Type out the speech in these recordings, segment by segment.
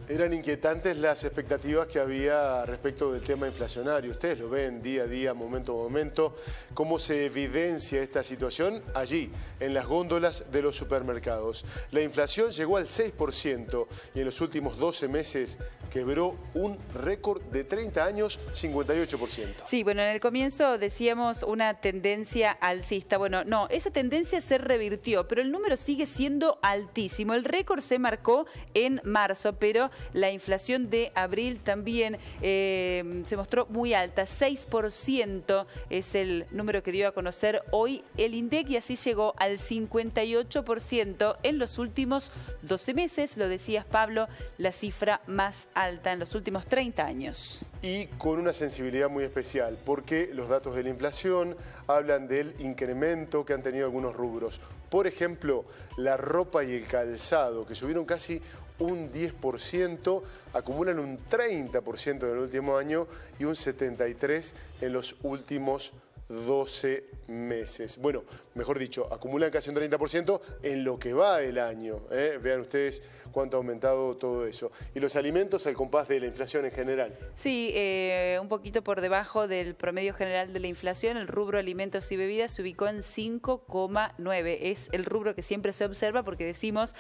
Eran inquietantes las expectativas que había respecto del tema inflacionario. Ustedes lo ven día a día, momento a momento, cómo se evidencia esta situación allí, en las góndolas de los supermercados. La inflación llegó al 6% y en los últimos 12 meses quebró un récord de 30 años, 58%. Sí, bueno, en el comienzo decíamos una tendencia alcista. Bueno, no, esa tendencia se revirtió, pero el número sigue siendo altísimo. El récord se marcó en marzo, pero la inflación de abril también se mostró muy alta. 6% es el número que dio a conocer hoy el INDEC y así llegó al 58% en los últimos 12 meses. Lo decías, Pablo, la cifra más alta en los últimos 30 años. Y con una sensibilidad muy especial, porque los datos de la inflación hablan del incremento que han tenido algunos rubros. Por ejemplo, la ropa y el calzado, que subieron casi un 10%, acumulan un 30% en el último año y un 73% en los últimos 12 meses. Bueno, mejor dicho, acumulan casi un 30% en lo que va el año. Vean ustedes cuánto ha aumentado todo eso. Y los alimentos al compás de la inflación en general. Sí, un poquito por debajo del promedio general de la inflación. El rubro alimentos y bebidas se ubicó en 5,9. Es el rubro que siempre se observa porque decimos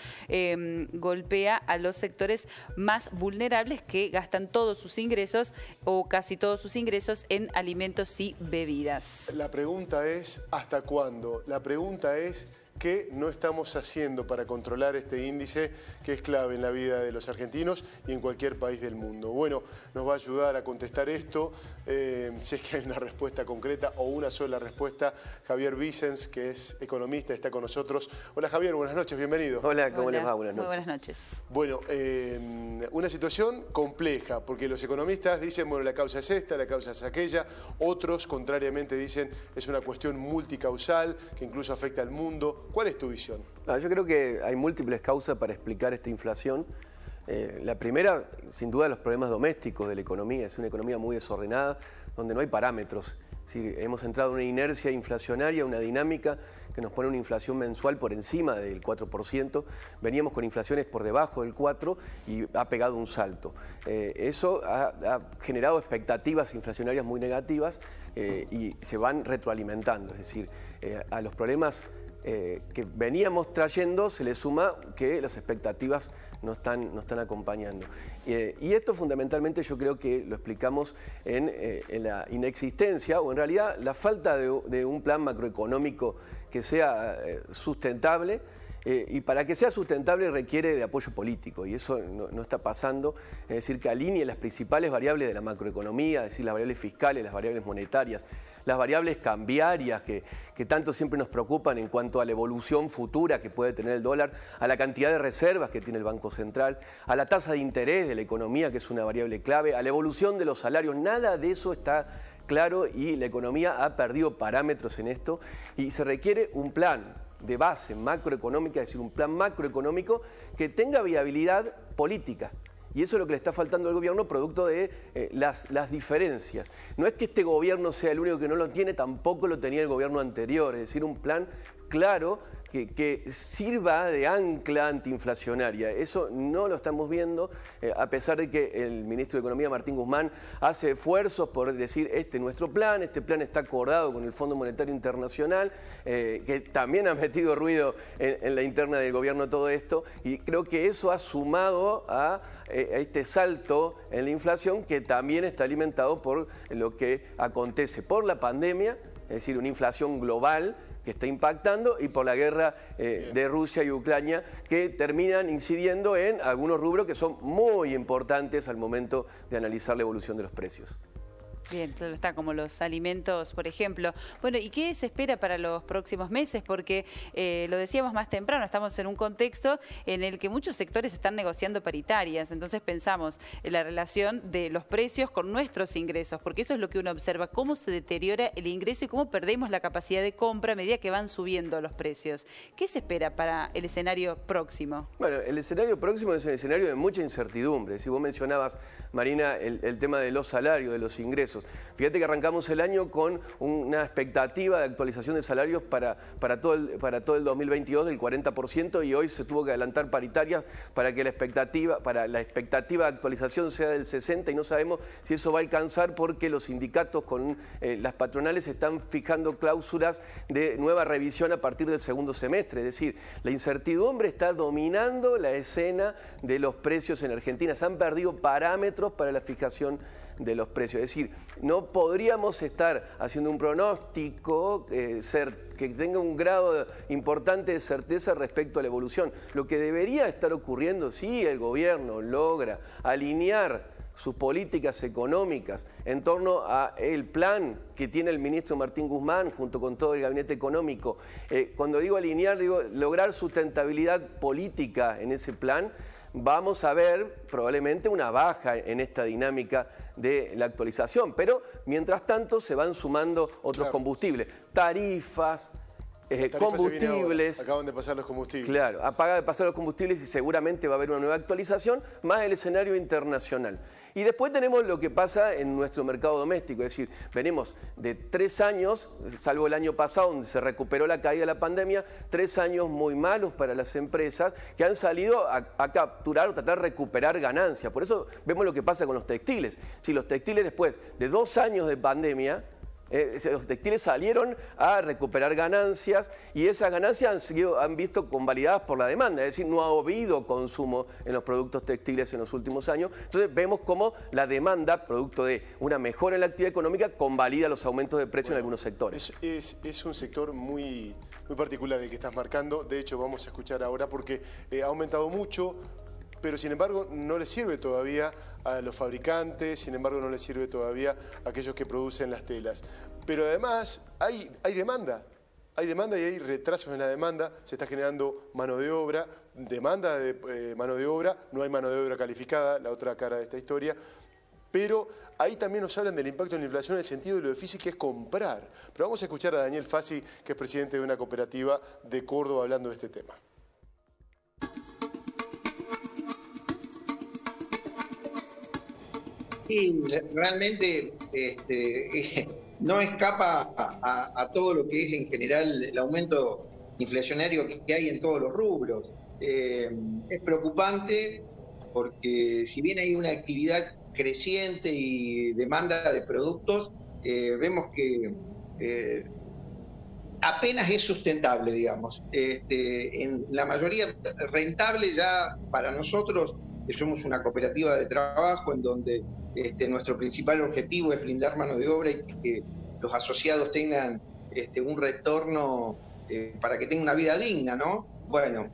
golpea a los sectores más vulnerables que gastan todos sus ingresos o casi todos sus ingresos en alimentos y bebidas. La pregunta es, ¿hasta cuándo? La pregunta es, ¿qué no estamos haciendo para controlar este índice que es clave en la vida de los argentinos y en cualquier país del mundo? Bueno, nos va a ayudar a contestar esto, si es que hay una respuesta concreta o una sola respuesta. Javier Vicens, que es economista, está con nosotros. Hola Javier, buenas noches, bienvenido. Hola, ¿cómo les va? Buenas noches. Muy buenas noches. Bueno, una situación compleja, porque los economistas dicen, bueno, la causa es esta, la causa es aquella. Otros, contrariamente, dicen, es una cuestión multicausal que incluso afecta al mundo. ¿Cuál es tu visión? Yo creo que hay múltiples causas para explicar esta inflación. La primera, sin duda, los problemas domésticos de la economía. Es una economía muy desordenada, donde no hay parámetros. Es decir, hemos entrado en una inercia inflacionaria, una dinámica que nos pone una inflación mensual por encima del 4%. Veníamos con inflaciones por debajo del 4% y ha pegado un salto. Eso ha generado expectativas inflacionarias muy negativas y se van retroalimentando. Es decir, a los problemas que veníamos trayendo se le suma que las expectativas no están acompañando. Y esto fundamentalmente yo creo que lo explicamos en la inexistencia o en realidad la falta de un plan macroeconómico que sea sustentable. Y para que sea sustentable requiere de apoyo político y eso no está pasando, es decir, que alinee las principales variables de la macroeconomía, es decir, las variables fiscales, las variables monetarias, las variables cambiarias que tanto siempre nos preocupan en cuanto a la evolución futura que puede tener el dólar, a la cantidad de reservas que tiene el Banco Central, a la tasa de interés de la economía, que es una variable clave, a la evolución de los salarios. Nada de eso está claro y la economía ha perdido parámetros en esto y se requiere un plan de base macroeconómica, es decir, un plan macroeconómico que tenga viabilidad política. Y eso es lo que le está faltando al gobierno producto de las diferencias. No es que este gobierno sea el único que no lo tiene, tampoco lo tenía el gobierno anterior, es decir, un plan claro que sirva de ancla antiinflacionaria. Eso no lo estamos viendo, a pesar de que el ministro de Economía, Martín Guzmán, hace esfuerzos por decir, este es nuestro plan, este plan está acordado con el Fondo Monetario Internacional, que también ha metido ruido en la interna del gobierno todo esto, y creo que eso ha sumado a este salto en la inflación que también está alimentado por lo que acontece por la pandemia, es decir, una inflación global que está impactando y por la guerra de Rusia y Ucrania que terminan incidiendo en algunos rubros que son muy importantes al momento de analizar la evolución de los precios. Bien, claro está, como los alimentos, por ejemplo. Bueno, ¿y qué se espera para los próximos meses? Porque lo decíamos más temprano, estamos en un contexto en el que muchos sectores están negociando paritarias. Entonces pensamos en la relación de los precios con nuestros ingresos, porque eso es lo que uno observa, cómo se deteriora el ingreso y cómo perdemos la capacidad de compra a medida que van subiendo los precios. ¿Qué se espera para el escenario próximo? Bueno, el escenario próximo es un escenario de mucha incertidumbre. Si vos mencionabas, Marina, el tema de los salarios, de los ingresos, pesos. Fíjate que arrancamos el año con una expectativa de actualización de salarios para todo el 2022 del 40% y hoy se tuvo que adelantar paritarias para que la expectativa de actualización sea del 60% y no sabemos si eso va a alcanzar porque los sindicatos con las patronales están fijando cláusulas de nueva revisión a partir del segundo semestre. Es decir, la incertidumbre está dominando la escena de los precios en Argentina. Se han perdido parámetros para la fijación de los precios. Es decir, no podríamos estar haciendo un pronóstico que tenga un grado importante de certeza respecto a la evolución. Lo que debería estar ocurriendo si el gobierno logra alinear sus políticas económicas en torno al plan que tiene el ministro Martín Guzmán junto con todo el gabinete económico. Cuando digo alinear, digo lograr sustentabilidad política en ese plan. Vamos a ver probablemente una baja en esta dinámica de la actualización, pero mientras tanto se van sumando otros combustibles, tarifas, combustibles. Acaban de pasar los combustibles. Claro, acaban de pasar los combustibles y seguramente va a haber una nueva actualización, más el escenario internacional. Y después tenemos lo que pasa en nuestro mercado doméstico, es decir, venimos de 3 años, salvo el año pasado donde se recuperó la caída de la pandemia, 3 años muy malos para las empresas que han salido a capturar o tratar de recuperar ganancias. Por eso vemos lo que pasa con los textiles. Si los textiles después de 2 años de pandemia, los textiles salieron a recuperar ganancias y esas ganancias han visto convalidadas por la demanda, es decir, no ha habido consumo en los productos textiles en los últimos años. Entonces vemos cómo la demanda, producto de una mejora en la actividad económica, convalida los aumentos de precios en algunos sectores. Es un sector muy particular el que estás marcando, de hecho vamos a escuchar ahora porque ha aumentado mucho, pero sin embargo no le sirve todavía a los fabricantes, sin embargo no le sirve todavía a aquellos que producen las telas. Pero además hay demanda y hay retrasos en la demanda, se está generando mano de obra, demanda de mano de obra, no hay mano de obra calificada, la otra cara de esta historia. Pero ahí también nos hablan del impacto de la inflación en el sentido de lo difícil que es comprar. Pero vamos a escuchar a Daniel Fassi, que es presidente de una cooperativa de Córdoba, hablando de este tema. Sí, realmente no escapa a todo lo que es en general el aumento inflacionario que hay en todos los rubros. Es preocupante porque si bien hay una actividad creciente y demanda de productos, vemos que apenas es sustentable, digamos. En la mayoría rentable ya para nosotros, que somos una cooperativa de trabajo en donde nuestro principal objetivo es brindar mano de obra y que los asociados tengan un retorno para que tengan una vida digna, ¿no? Bueno,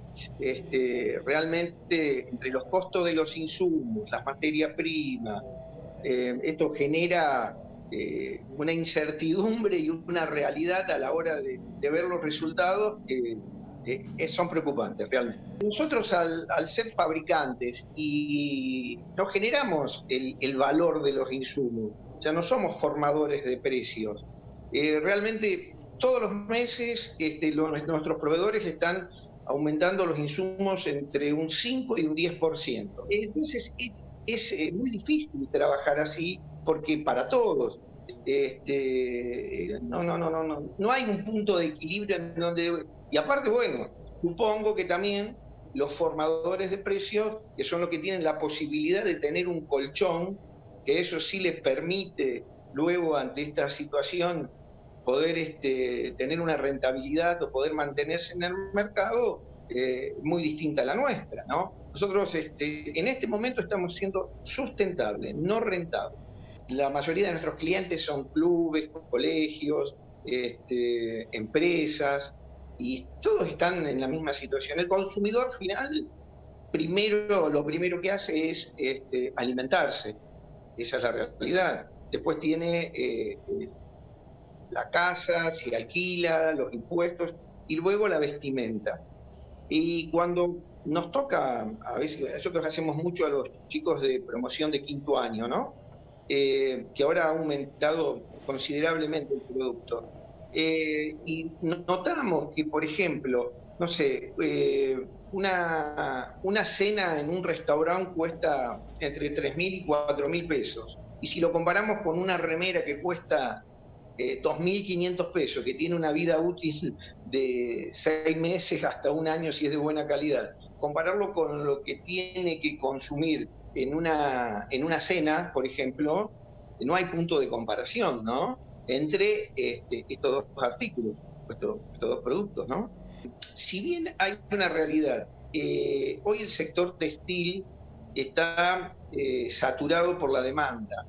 realmente entre los costos de los insumos, las materias primas, esto genera una incertidumbre y una realidad a la hora de ver los resultados que son preocupantes realmente. Nosotros al ser fabricantes y no generamos el valor de los insumos, o sea, no somos formadores de precios. Realmente todos los meses nuestros proveedores están aumentando los insumos entre un 5 y un 10%. Entonces es muy difícil trabajar así porque para todos no hay un punto de equilibrio en donde... Y aparte, bueno, supongo que también los formadores de precios, que son los que tienen la posibilidad de tener un colchón, que eso sí les permite luego ante esta situación poder tener una rentabilidad o poder mantenerse en el mercado muy distinta a la nuestra, ¿no? Nosotros en este momento estamos siendo sustentables, no rentables. La mayoría de nuestros clientes son clubes, colegios, empresas, y todos están en la misma situación. El consumidor final, lo primero que hace es alimentarse. Esa es la realidad. Después tiene la casa, se alquila, los impuestos y luego la vestimenta. Y cuando nos toca, a veces nosotros hacemos mucho a los chicos de promoción de 5º año, ¿no? Que ahora ha aumentado considerablemente el producto. Y notamos que, por ejemplo, no sé, una cena en un restaurante cuesta entre 3.000 y 4.000 pesos. Y si lo comparamos con una remera que cuesta 2.500 pesos, que tiene una vida útil de 6 meses hasta un año si es de buena calidad, compararlo con lo que tiene que consumir en una cena, por ejemplo, no hay punto de comparación, ¿no? Entre estos dos artículos, estos dos productos, ¿no? Si bien hay una realidad, hoy el sector textil está saturado por la demanda.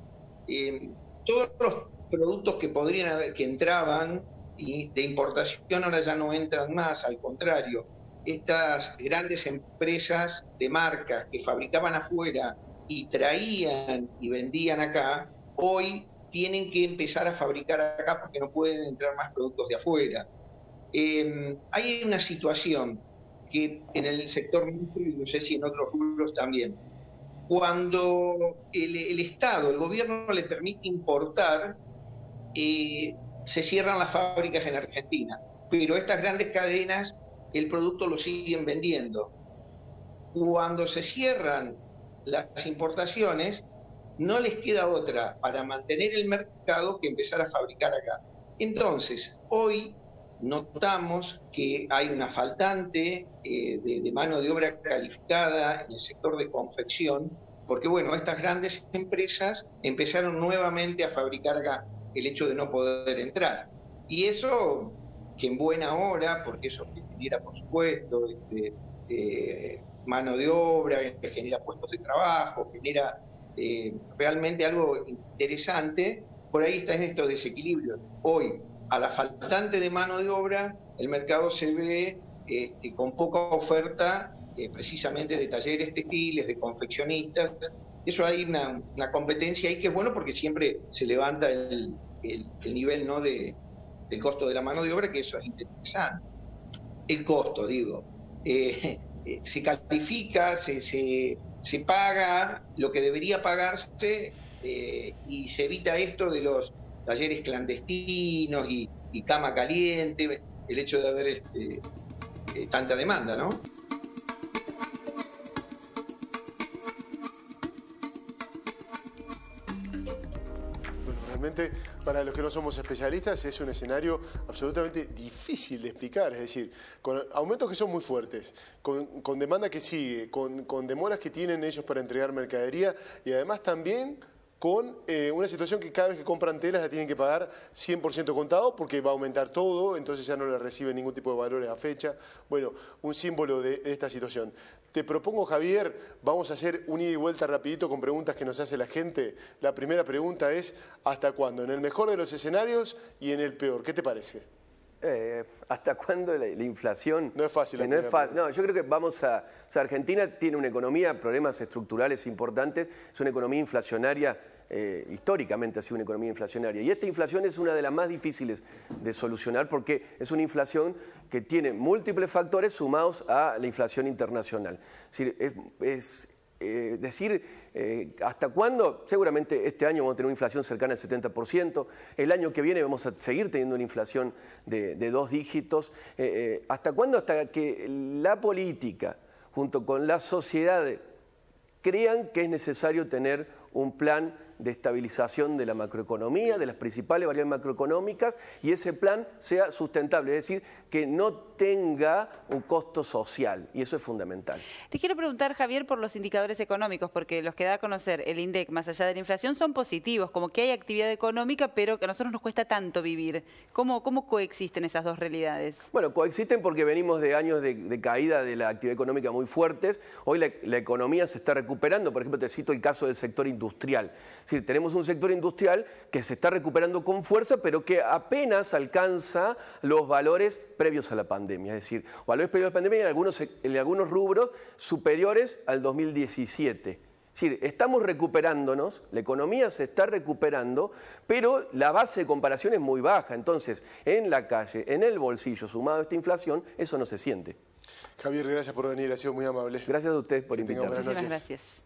Todos los productos que entraban de importación ahora ya no entran más, al contrario. Estas grandes empresas de marcas que fabricaban afuera y traían y vendían acá, hoy tienen que empezar a fabricar acá porque no pueden entrar más productos de afuera. Hay una situación que en el sector nuestro, y no sé si en otros rubros también, cuando el Estado, el gobierno le permite importar, se cierran las fábricas en Argentina, pero estas grandes cadenas el producto lo siguen vendiendo. Cuando se cierran las importaciones, no les queda otra para mantener el mercado que empezar a fabricar acá. Entonces, hoy notamos que hay una faltante de mano de obra calificada en el sector de confección, porque bueno, estas grandes empresas empezaron nuevamente a fabricar acá, el hecho de no poder entrar. Y eso, que en buena hora, porque eso genera, por supuesto, mano de obra, genera puestos de trabajo, genera realmente algo interesante, por ahí está en estos desequilibrios. Hoy, a la faltante de mano de obra, el mercado se ve con poca oferta precisamente de talleres textiles, de confeccionistas. Eso hay una competencia ahí que es bueno porque siempre se levanta el nivel, ¿no?, del costo de la mano de obra, que eso es interesante. El costo, digo. Se califica, se paga lo que debería pagarse y se evita esto de los talleres clandestinos y cama caliente, el hecho de haber tanta demanda, ¿no? Bueno, realmente, para los que no somos especialistas, es un escenario absolutamente difícil de explicar. Es decir, con aumentos que son muy fuertes, con demanda que sigue, con demoras que tienen ellos para entregar mercadería y además también con una situación que cada vez que compran telas la tienen que pagar 100% contado porque va a aumentar todo, entonces ya no le reciben ningún tipo de valores a fecha. Bueno, un símbolo de esta situación. Te propongo, Javier, vamos a hacer un ida y vuelta rapidito con preguntas que nos hace la gente. La primera pregunta es, ¿hasta cuándo? En el mejor de los escenarios y en el peor. ¿Qué te parece? ¿Hasta cuándo la inflación? No es fácil. No es fácil. No, yo creo que vamos a... O sea, Argentina tiene una economía, problemas estructurales importantes, es una economía inflacionaria, históricamente ha sido una economía inflacionaria. Y esta inflación es una de las más difíciles de solucionar porque es una inflación que tiene múltiples factores sumados a la inflación internacional. Es decir, ¿hasta cuándo? Seguramente este año vamos a tener una inflación cercana al 70%, el año que viene vamos a seguir teniendo una inflación de 2 dígitos. ¿Hasta cuándo? Hasta que la política, junto con la sociedad, crean que es necesario tener un plan de estabilización de la macroeconomía, de las principales variables macroeconómicas, y ese plan sea sustentable, es decir, que no tenga un costo social, y eso es fundamental. Te quiero preguntar, Javier, por los indicadores económicos, porque los que da a conocer el INDEC, más allá de la inflación, son positivos, como que hay actividad económica, pero que a nosotros nos cuesta tanto vivir. ¿Cómo coexisten esas dos realidades? Bueno, coexisten porque venimos de años de caída de la actividad económica muy fuertes. Hoy la economía se está recuperando. Por ejemplo, te cito el caso del sector industrial. Es decir, tenemos un sector industrial que se está recuperando con fuerza, pero que apenas alcanza los valores previos a la pandemia. Es decir, valores previos a la pandemia en algunos rubros superiores al 2017. Es decir, estamos recuperándonos, la economía se está recuperando, pero la base de comparación es muy baja. Entonces, en la calle, en el bolsillo, sumado a esta inflación, eso no se siente. Javier, gracias por venir, ha sido muy amable. Gracias a ustedes por invitarme. Muchísimas gracias.